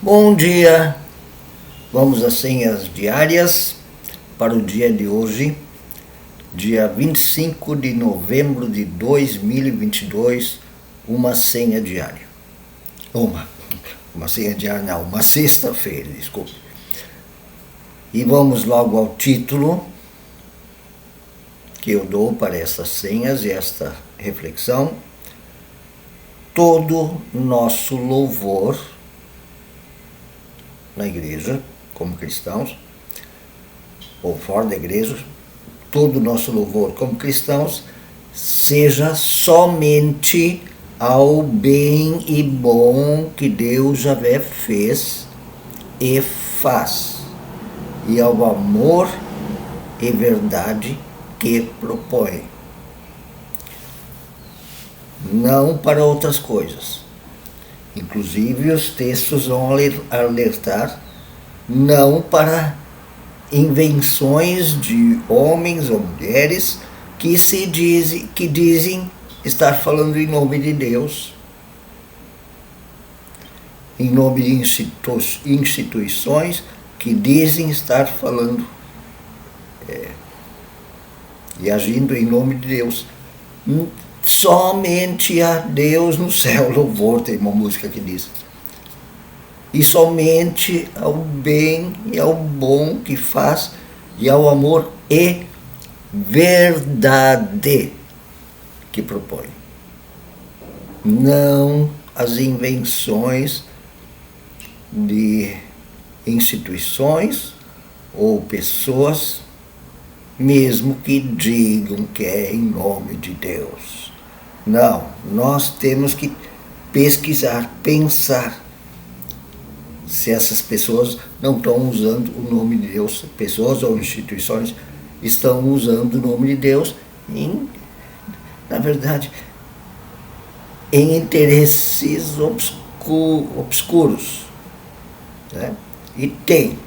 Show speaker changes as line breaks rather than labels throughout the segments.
Bom dia! Vamos às senhas diárias para o dia de hoje, dia 25 de novembro de 2022, uma senha diária. Uma senha diária não, uma sexta-feira, desculpe. E vamos logo ao título que eu dou para essas senhas e esta reflexão. Todo nosso louvor na igreja, como cristãos, ou fora da igreja, todo o nosso louvor como cristãos seja somente ao bem e bom que Deus já fez e faz, e ao amor e verdade que propõe. Não para outras coisas. Inclusive os textos vão alertar não para invenções de homens ou mulheres que dizem estar falando em nome de Deus, em nome de instituições que dizem estar falando e agindo em nome de Deus. Somente a Deus no céu louvor, tem uma música que diz. E somente ao bem e ao bom que faz, e ao amor e verdade que propõe. Não as invenções de instituições ou pessoas, mesmo que digam que é em nome de Deus. Não, nós temos que pesquisar, pensar se essas pessoas não estão usando o nome de Deus, pessoas ou instituições estão usando o nome de Deus na verdade, em interesses obscuros. Né? E tem.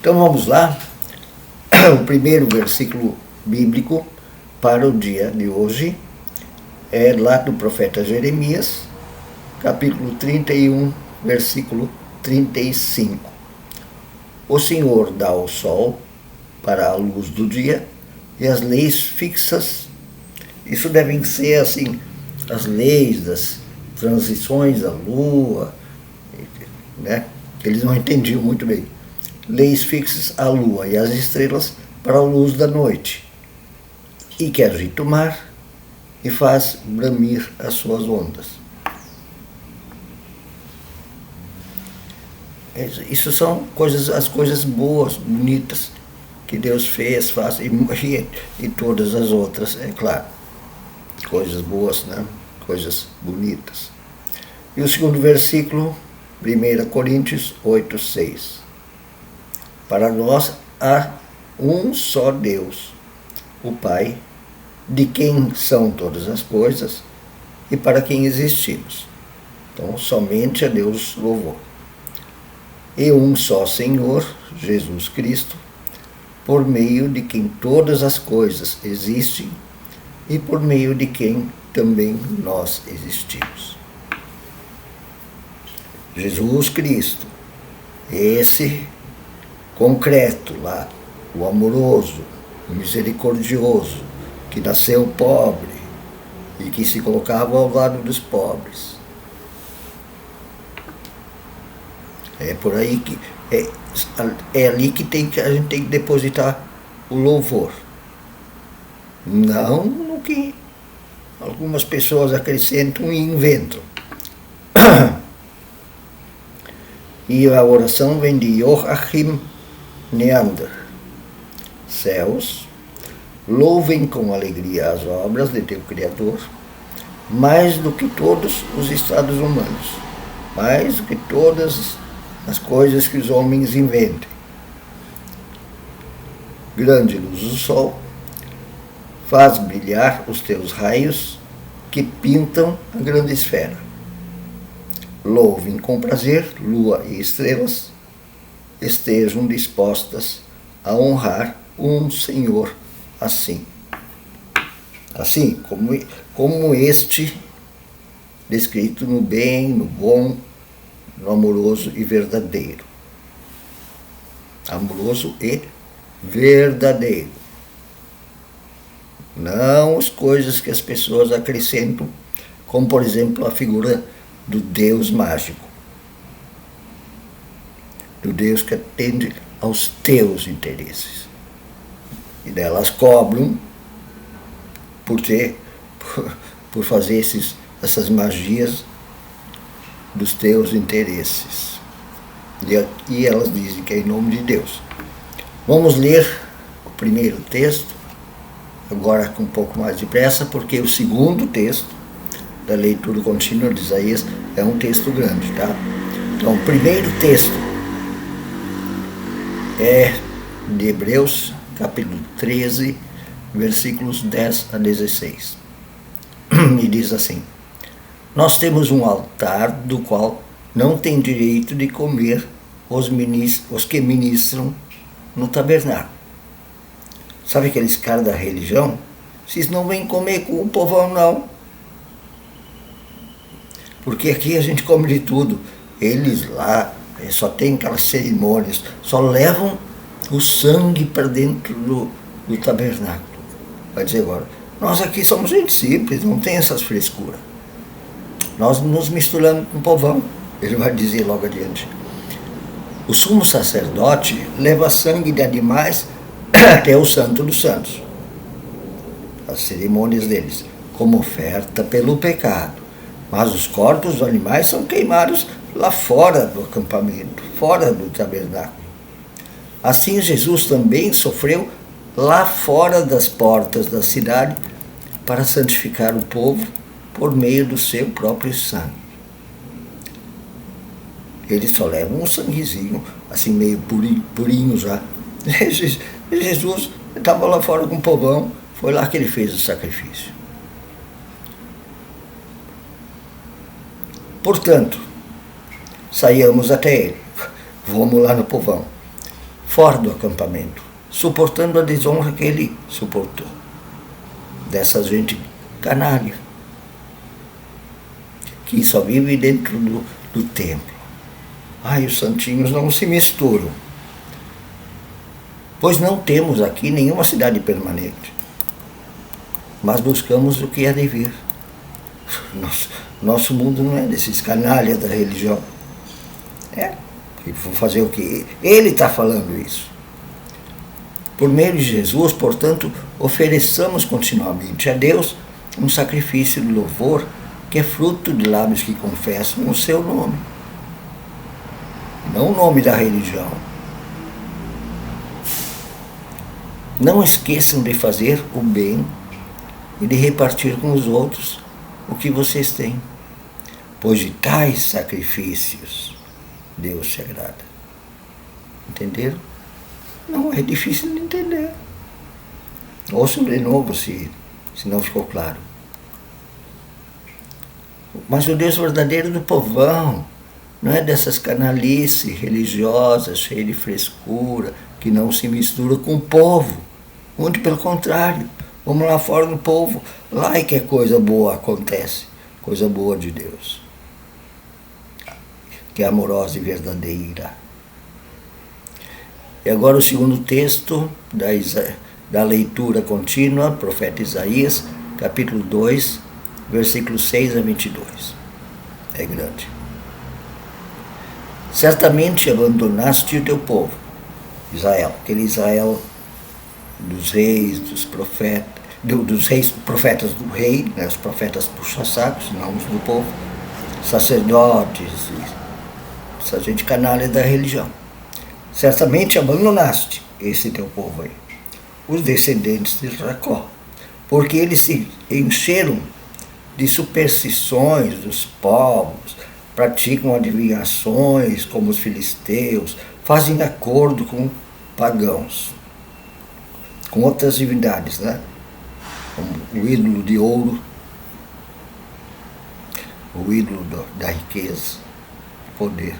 Então vamos lá. O primeiro versículo bíblico para o dia de hoje é lá do profeta Jeremias, capítulo 31, versículo 35. O Senhor dá o sol para a luz do dia e as leis fixas. Isso devem ser assim, as leis das transições da lua, né? Eles não entendiam muito bem. Leis fixas à lua e às estrelas para a luz da noite, e que agita o mar e faz bramir as suas ondas. Isso são as coisas boas, bonitas, que Deus fez, faz, e todas as outras, é claro. Coisas boas, né? Coisas bonitas. E o segundo versículo, 1 Coríntios 8, 6. Para nós há um só Deus, o Pai, de quem são todas as coisas e para quem existimos. Então, somente a Deus louvor. E um só Senhor, Jesus Cristo, por meio de quem todas as coisas existem e por meio de quem também nós existimos. Jesus Cristo, esse concreto lá, o amoroso, o misericordioso, que nasceu pobre e que se colocava ao lado dos pobres. É por aí que é ali que a gente tem que depositar o louvor. Não no que algumas pessoas acrescentam e inventam. E a oração vem de Joachim Neander. Céus, louvem com alegria as obras de teu Criador, mais do que todos os estados humanos, mais do que todas as coisas que os homens inventem. Grande luz do sol, faz brilhar os teus raios que pintam a grande esfera. Louvem com prazer, lua e estrelas, estejam dispostas a honrar um Senhor assim. Assim como este, descrito no bem, no bom, no amoroso e verdadeiro. Amoroso e verdadeiro. Não as coisas que as pessoas acrescentam, como por exemplo a figura do Deus mágico. Do Deus que atende aos teus interesses. E delas cobram por fazer essas magias dos teus interesses. E elas dizem que é em nome de Deus. Vamos ler o primeiro texto, agora com um pouco mais de pressa, porque o segundo texto da leitura contínua de Isaías é um texto grande, tá? Então, o primeiro texto é de Hebreus, capítulo 13, versículos 10 a 16. E diz assim: nós temos um altar do qual não tem direito de comer os que ministram no tabernáculo. Sabe aqueles caras da religião? Vocês não vêm comer com o povão, não. Porque aqui a gente come de tudo. Eles lá só tem aquelas cerimônias, só levam o sangue para dentro do tabernáculo. Vai dizer agora, nós aqui somos gente simples, não tem essas frescuras. Nós nos misturamos com o povão. Ele vai dizer logo adiante. O sumo sacerdote leva sangue de animais até o Santo dos Santos, as cerimônias deles, como oferta pelo pecado. Mas os corpos dos animais são queimados lá fora do acampamento, fora do tabernáculo. Assim Jesus também sofreu lá fora das portas da cidade para santificar o povo por meio do seu próprio sangue. Eles só levam um sanguezinho, assim meio purinho já. Jesus estava lá fora com o povão, foi lá que ele fez o sacrifício. Portanto, saiamos até ele, vamos lá no povão, fora do acampamento, suportando a desonra que ele suportou, dessa gente canalha, que só vive dentro do templo. Ai, os santinhos não se misturam, pois não temos aqui nenhuma cidade permanente, mas buscamos o que é de vir. Nosso mundo não é desses canalhas da religião. E vou fazer o que? Ele está falando isso. Por meio de Jesus, portanto, ofereçamos continuamente a Deus um sacrifício de louvor que é fruto de lábios que confessam o seu nome. Não o nome da religião. Não esqueçam de fazer o bem e de repartir com os outros o que vocês têm, pois de tais sacrifícios Deus se agrada. Entenderam? Não é difícil de entender. Ouçam de novo se não ficou claro. Mas o Deus verdadeiro do povão, não é dessas canalices religiosas, cheias de frescura, que não se mistura com o povo. Muito pelo contrário. Vamos lá fora do povo. Lá é que a coisa boa acontece. Coisa boa de Deus. Que é amorosa e verdadeira. E agora o segundo texto da leitura contínua, profeta Isaías, capítulo 2, versículos 6 a 22. É grande. Certamente abandonaste o teu povo, Israel, aquele Israel dos reis, dos profetas do rei, né, os profetas puxa-sacos, não os do povo, sacerdotes, essa gente canalha da religião. Certamente abandonaste esse teu povo aí, os descendentes de Jacó, porque eles se encheram de superstições dos povos, praticam adivinhações como os filisteus, fazem acordo com pagãos, com outras divindades, né? Como o ídolo de ouro, o ídolo da riqueza, poder.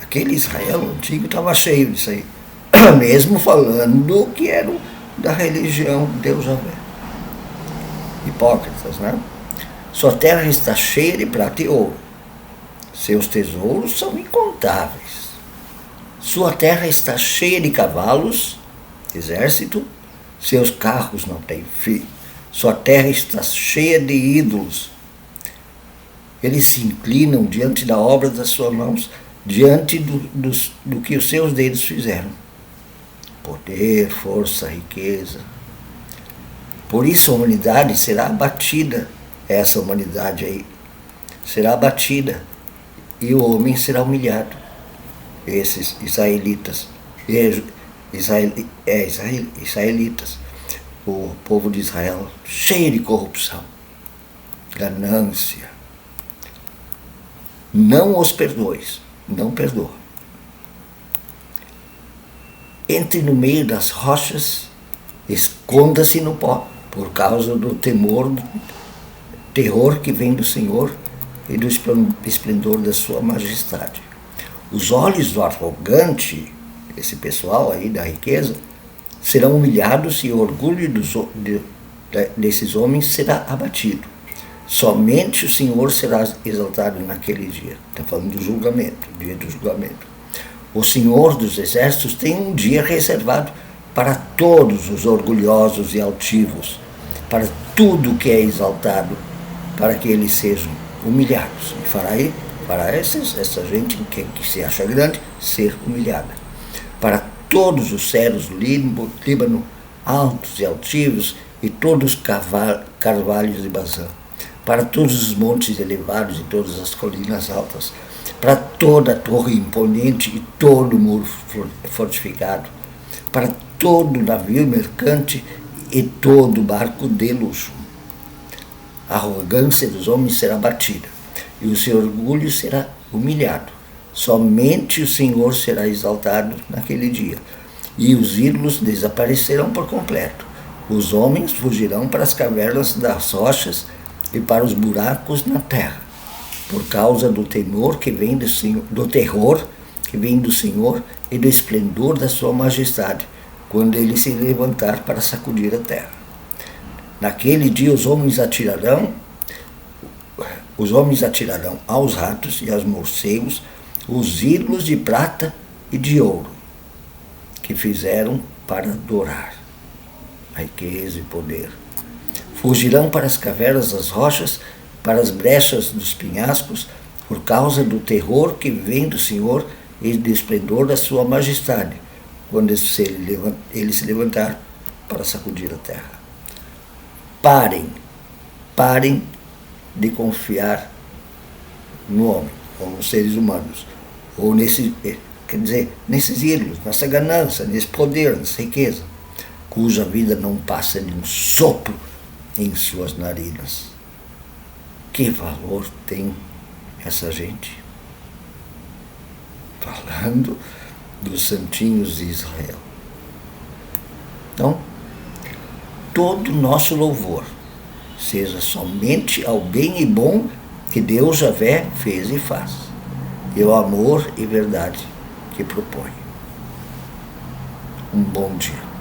Aquele Israel antigo estava cheio disso aí, mesmo falando que era da religião de Deus Javé. Hipócritas, né? Sua terra está cheia de prata e ouro, Seus tesouros são incontáveis. Sua terra está cheia de cavalos, exército, seus carros não têm fim. Sua terra está cheia de ídolos. Eles se inclinam diante da obra das suas mãos, diante do que os seus dedos fizeram. Poder, força, riqueza. Por isso a humanidade será abatida, essa humanidade aí será abatida, e o homem será humilhado. Esses israelitas, israelitas, o povo de Israel, cheio de corrupção, ganância. Não os perdoes, não perdoa. Entre no meio das rochas, esconda-se no pó, por causa do terror que vem do Senhor e do esplendor da sua majestade. Os olhos do arrogante, esse pessoal aí da riqueza, serão humilhados e o orgulho desses homens será abatido. Somente o Senhor será exaltado naquele dia. Está falando do julgamento, dia do julgamento. O Senhor dos Exércitos tem um dia reservado para todos os orgulhosos e altivos, para tudo que é exaltado, para que eles sejam humilhados. E fará essa gente que se acha grande ser humilhada. Para todos os cedros do Líbano, altos e altivos, e todos os carvalhos de Bazã, para todos os montes elevados e todas as colinas altas, para toda a torre imponente e todo o muro fortificado, para todo navio mercante e todo barco de luxo. A arrogância dos homens será batida, e o seu orgulho será humilhado. Somente o Senhor será exaltado naquele dia, e os ídolos desaparecerão por completo. Os homens fugirão para as cavernas das rochas e para os buracos na terra, por causa do temor que vem do Senhor, do terror que vem do Senhor e do esplendor da sua majestade, quando ele se levantar para sacudir a terra. Naquele dia os homens atirarão aos ratos e aos morcegos os ídolos de prata e de ouro que fizeram para adorar a riqueza e poder. Fugirão para as cavernas das rochas, para as brechas dos penhascos, por causa do terror que vem do Senhor e do esplendor da sua majestade, quando ele se levantar para sacudir a terra. Parem de confiar no homem, ou nos seres humanos, ou nesses ídolos, nessa ganância, nesse poder, nessa riqueza, cuja vida não passa de um sopro em suas narinas. Que valor tem essa gente? Falando dos santinhos de Israel. Então, todo nosso louvor seja somente ao bem e bom que Deus Javé fez e faz, e ao amor e verdade que propõe. Um bom dia.